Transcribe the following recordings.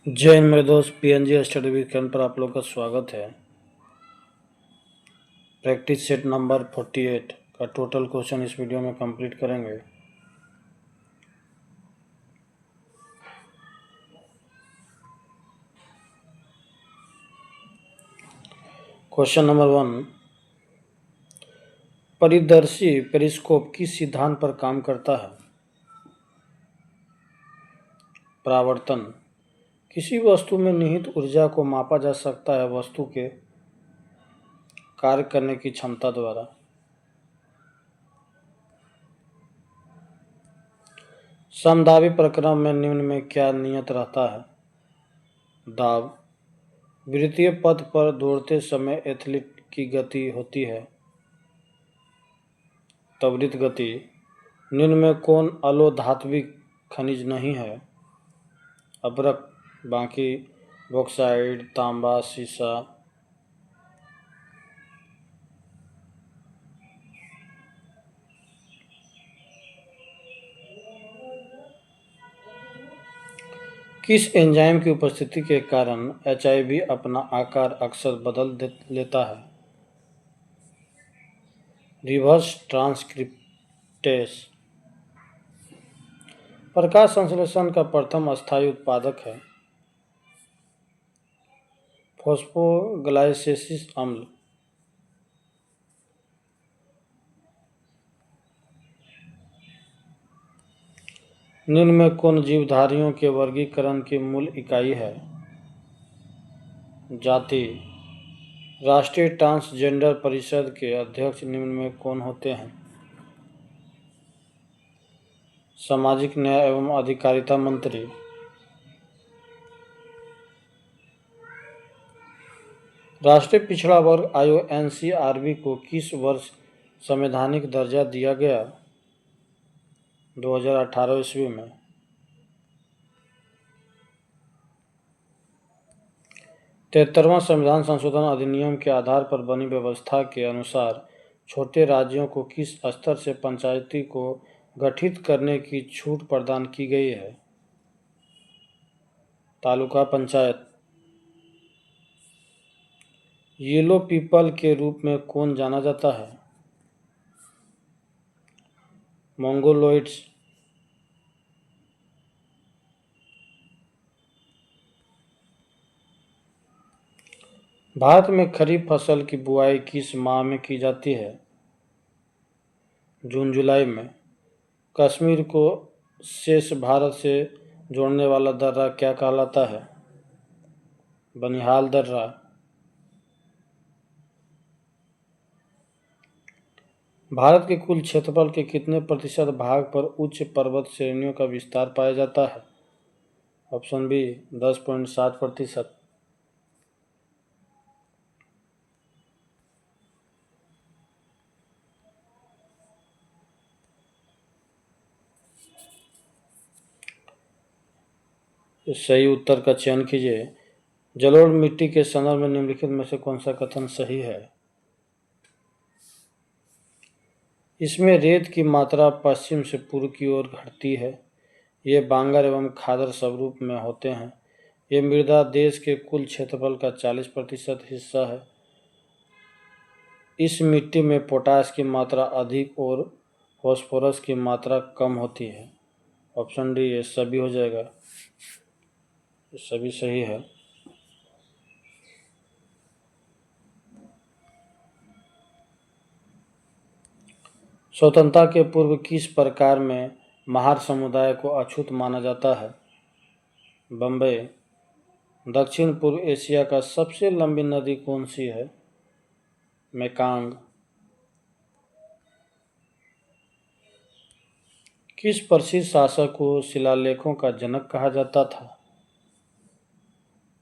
जय हिंद मेरे दोस्त, पीएनजी स्टडी वीकेंड पर आप लोग का स्वागत है। प्रैक्टिस सेट नंबर 48 का टोटल क्वेश्चन इस वीडियो में कंप्लीट करेंगे। क्वेश्चन नंबर 1, परिदर्शी पेरिस्कोप किस सिद्धांत पर काम करता है? परावर्तन। किसी वस्तु में निहित ऊर्जा को मापा जा सकता है वस्तु के कार्य करने की क्षमता द्वारा। समदाबी प्रक्रम में निम्न में क्या नियत रहता है? दाब। वृत्तीय पथ पर दौड़ते समय एथलीट की गति होती है त्वरित गति। निम्न में कौन अलोधात्विक खनिज नहीं है? अभ्रक, बाकी, बॉक्साइट, तांबा, सीसा। किस एंजाइम की उपस्थिति के कारण एचआईवी अपना आकार अक्सर बदल लेता है? Reverse transcriptase. प्रकाश संश्लेषण का प्रथम स्थायी उत्पादक है फॉस्फोग्लाइसेसिस अम्ल। निम्न में कौन जीवधारियों के वर्गीकरण की मूल इकाई है? जाति। राष्ट्रीय ट्रांसजेंडर परिषद के अध्यक्ष निम्न में कौन होते हैं? सामाजिक न्याय एवं अधिकारिता मंत्री। राष्ट्रीय पिछड़ा वर्ग आयोग एनसीआरबी को किस वर्ष संवैधानिक दर्जा दिया गया? 2018 ईस्वी में। तिहत्तरवां संविधान संशोधन अधिनियम के आधार पर बनी व्यवस्था के अनुसार छोटे राज्यों को किस स्तर से पंचायती को गठित करने की छूट प्रदान की गई है? तालुका पंचायत। येलो पीपल के रूप में कौन जाना जाता है? मोंगोलोइड्स। भारत में खरीफ फसल की बुआई किस माह में की जाती है? जून जुलाई में। कश्मीर को शेष भारत से जोड़ने वाला दर्रा क्या कहलाता है? बनिहाल दर्रा। भारत के कुल क्षेत्रफल के कितने प्रतिशत भाग पर उच्च पर्वत श्रेणियों का विस्तार पाया जाता है? Option B 10.7%। सही उत्तर का चयन कीजिए। जलोढ़ मिट्टी के संदर्भ में निम्नलिखित में से कौन सा कथन सही है? इसमें रेत की मात्रा पश्चिम से पूर्व की ओर घटती है। ये बांगर एवं खादर स्वरूप में होते हैं। ये मृदा देश के कुल क्षेत्रफल का 40% हिस्सा है। इस मिट्टी में पोटास की मात्रा अधिक और फास्फोरस की मात्रा कम होती है। ऑप्शन डी ये सभी हो जाएगा, ये सभी सही है। स्वतंत्रता के पूर्व किस प्रकार में महार समुदाय को अछूत माना जाता है? बम्बई। दक्षिण पूर्व एशिया का सबसे लंबी नदी कौन सी है? मेकांग। किस प्रसिद्ध शासक को शिलालेखों का जनक कहा जाता था?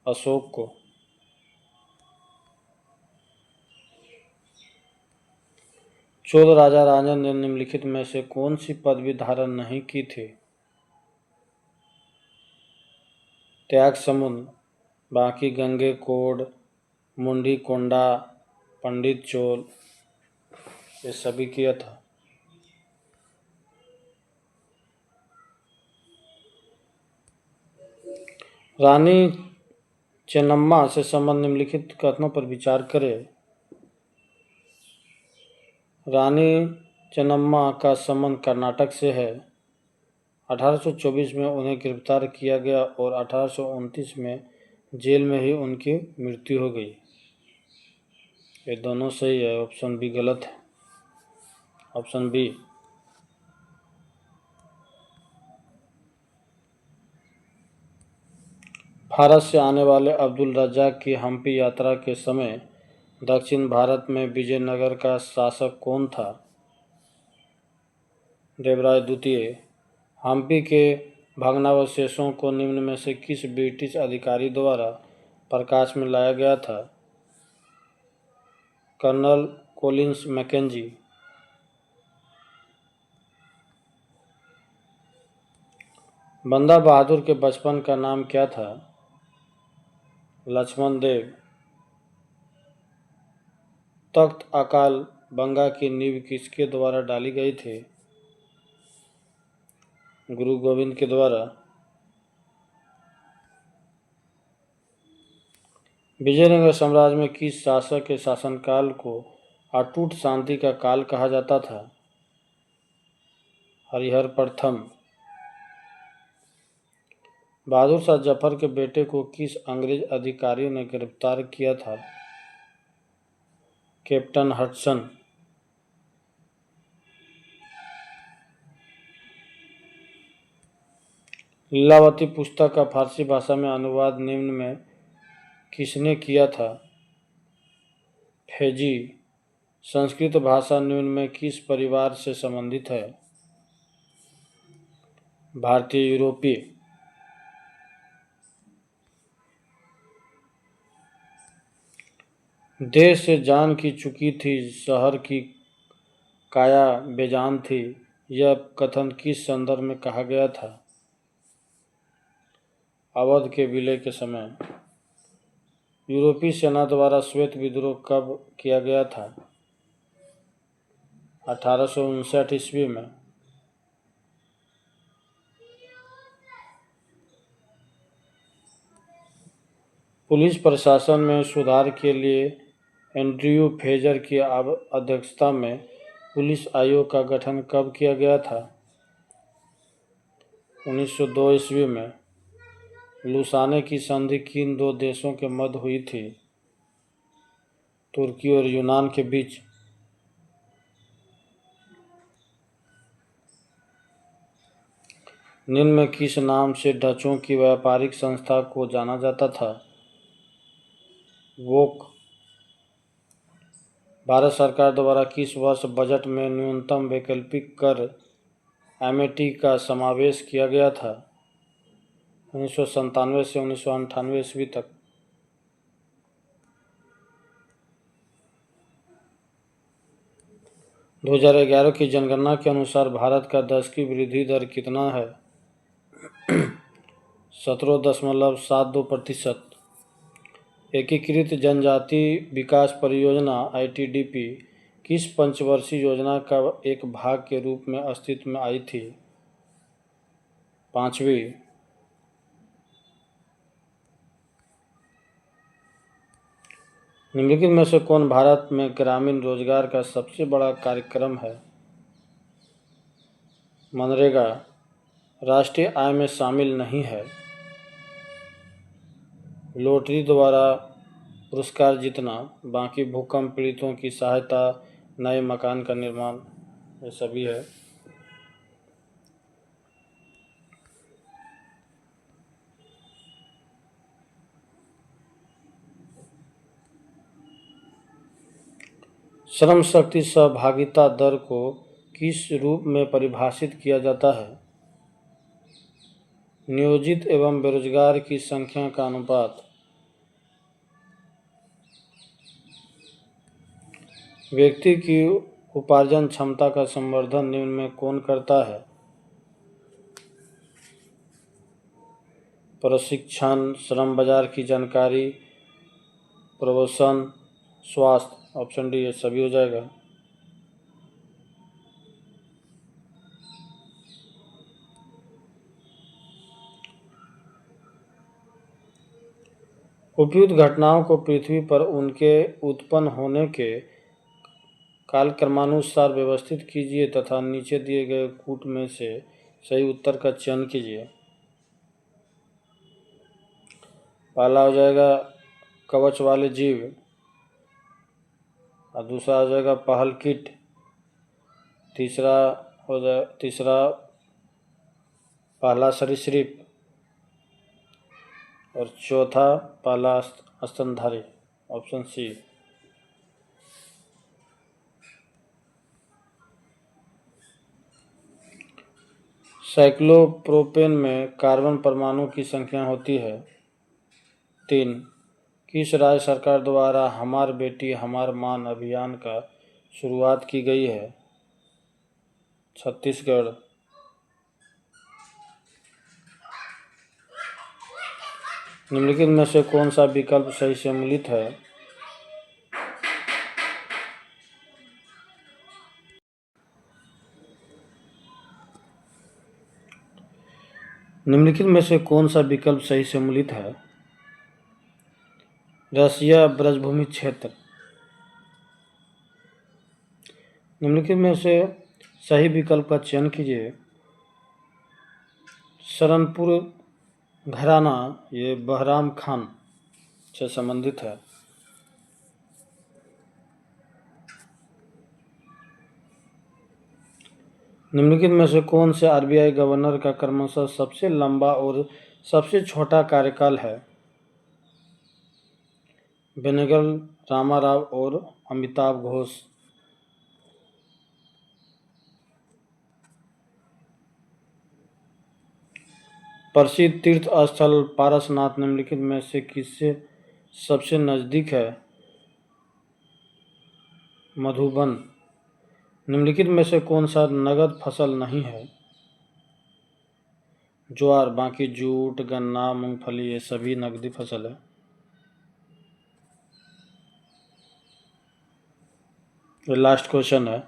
अशोक को। चोल राजा राजन ने निम्नलिखित में से कौन सी पदवी धारण नहीं की थी? त्याग समुद्र, बाकी गंगे कोड, मुंडी कोंडा, पंडित चोल, ये सभी किया था। रानी चेन्नम्मा से संबंध निम्नलिखित कथनों पर विचार करें। रानी चेन्नम्मा का संबंध कर्नाटक से है। 1824 में उन्हें गिरफ्तार किया गया और 1829 में जेल में ही उनकी मृत्यु हो गई। ये दोनों सही है, ऑप्शन बी गलत है। Option B. भारत से आने वाले अब्दुल रज्जाक की हम्पी यात्रा के समय दक्षिण भारत में विजयनगर का शासक कौन था? देवराय द्वितीय। हम्पी के भग्नावशेषों को निम्न में से किस ब्रिटिश अधिकारी द्वारा प्रकाश में लाया गया था? Colonel Collins Mackenzie. Banda Bahadur के बचपन का नाम क्या था? लक्ष्मण देव। तख्त अकाल बंगा की नींव किसके द्वारा डाली गई थी? गुरु गोविंद के द्वारा। विजयनगर साम्राज्य में किस शासक के शासनकाल को अटूट शांति का काल कहा जाता था? हरिहर प्रथम। बहादुर शाह जफर के बेटे को किस अंग्रेज अधिकारी ने गिरफ्तार किया था? Captain Hudson. लीलावती पुस्तक का फारसी भाषा में अनुवाद निम्न में किसने किया था? फैजी। संस्कृत भाषा निम्न में किस परिवार से संबंधित है? भारतीय यूरोपीय। देह से जान की चुकी थी, शहर की काया बेजान थी, यह कथन किस संदर्भ में कहा गया था? अवध के विलय के समय। यूरोपीय सेना द्वारा श्वेत विद्रोह कब किया गया था? 1859 ईस्वी में। पुलिस प्रशासन में सुधार के लिए एंड्रयू फ्रेजर की अध्यक्षता में पुलिस आयोग का गठन कब किया गया था? 1902 ईस्वी में। लुसाने की संधि किन दो देशों के मध्य हुई थी? तुर्की और यूनान के बीच। निम्न में किस नाम से डचों की व्यापारिक संस्था को जाना जाता था? वोक। भारत सरकार द्वारा किस वर्ष बजट में न्यूनतम वैकल्पिक कर एमएटी का समावेश किया गया था? 1997 से 1998 ईस्वी तक। दो 2011 की जनगणना के अनुसार भारत का 10 की वृद्धि दर कितना है? 17.72%। एकीकृत जनजाति विकास परियोजना आईटीडीपी किस पंचवर्षीय योजना का एक भाग के रूप में अस्तित्व में आई थी? 5वीं। निम्नलिखित में से कौन भारत में ग्रामीण रोजगार का सबसे बड़ा कार्यक्रम है? मनरेगा राष्ट्रीय आय में शामिल नहीं है। लॉटरी द्वारा पुरस्कार जीतना, बाकी भूकंप पीड़ितों की सहायता, नए मकान का निर्माण, ये सभी है। श्रम शक्ति सहभागिता दर को किस रूप में परिभाषित किया जाता है? नियोजित एवं बेरोजगार की संख्या का अनुपात। व्यक्ति की उपार्जन क्षमता का संवर्धन निम्न में कौन करता है? प्रशिक्षण, श्रम बाजार की जानकारी, प्रवसन, स्वास्थ्य। ऑप्शन डी ये सभी हो जाएगा। उपयुक्त घटनाओं को पृथ्वी पर उनके उत्पन्न होने के कालक्रमानुसार व्यवस्थित कीजिए तथा नीचे दिए गए कूट में से सही उत्तर का चयन कीजिए। पहला हो जाएगा कवच वाले जीव और दूसरा हो जाएगा पहल कीट, तीसरा पहला सरीसृप और चौथा पहला स्तनधारी, ऑप्शन सी। साइक्लोप्रोपेन में कार्बन परमाणु की संख्या होती है 3। किस राज्य सरकार द्वारा हमार बेटी हमार मान अभियान का शुरुआत की गई है? छत्तीसगढ़। निम्नलिखित में से कौन सा विकल्प सही सम्मिलित है? निम्नलिखित में से कौन सा विकल्प सही सम्मिलित है? रसिया ब्रजभूमि क्षेत्र। निम्नलिखित में से सही विकल्प का चयन कीजिए। सरनपुर घराना ये बहराम खान से संबंधित है। निम्नलिखित में से कौन से आरबीआई गवर्नर का क्रमशः सबसे लंबा और सबसे छोटा कार्यकाल है? बेनेगल रामाराव और अमिताभ घोष। प्रसिद्ध तीर्थ स्थल पारसनाथ निम्नलिखित में से किससे सबसे नजदीक है? मधुबन। निम्नलिखित में से कौन सा नगद फसल नहीं है? ज्वार, बाकी जूट, गन्ना, मूंगफली ये सभी नगदी फसल है। ये लास्ट क्वेश्चन है।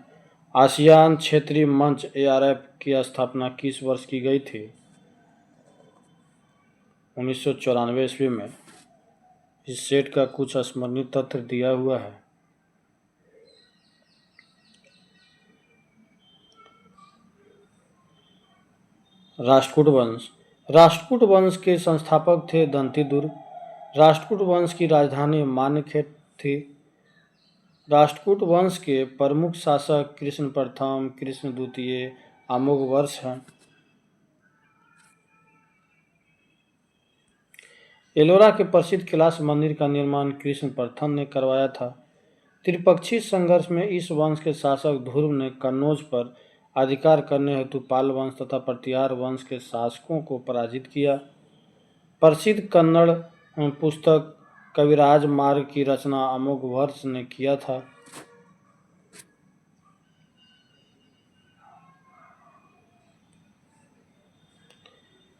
आसियान क्षेत्रीय मंच ARF की स्थापना किस वर्ष की गई थी? 1994 ईस्वी में। इस सेट का कुछ स्मरणीय तथ्य दिया हुआ है। राष्ट्रकूट वंश। राष्ट्रकूट वंश के संस्थापक थे दंतीदुर्ग। राष्ट्रकूट वंश की राजधानी मान्यखेड़ थी। राष्ट्रकूट वंश के प्रमुख शासक कृष्ण प्रथम, कृष्ण द्वितीय, अमोघवर्ष हैं। एलोरा के प्रसिद्ध कैलाश मंदिर का निर्माण कृष्ण प्रथम ने करवाया था। त्रिपक्षीय संघर्ष में इस वंश के शासक ध्रुव ने कन्नौज पर अधिकार करने हेतु पाल वंश तथा प्रतिहार वंश के शासकों को पराजित किया। प्रसिद्ध कन्नड़ पुस्तक कविराज मार्ग की रचना अमोघवर्ष ने किया था।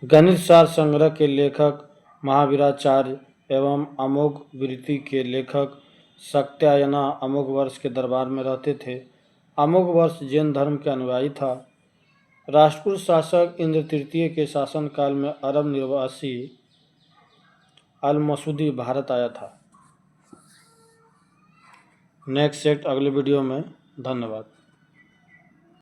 गणित सार संग्रह के लेखक महावीराचार्य एवं अमोघ वृत्ति के लेखक सत्यायना अमोघवर्ष के दरबार में रहते थे। अमोघवर्ष जैन धर्म के अनुयायी था। राष्ट्रकूट शासक इंद्र तृतीय के शासनकाल में अरब निवासी अल मसूदी भारत आया था। नेक्स्ट सेट अगले वीडियो में। धन्यवाद।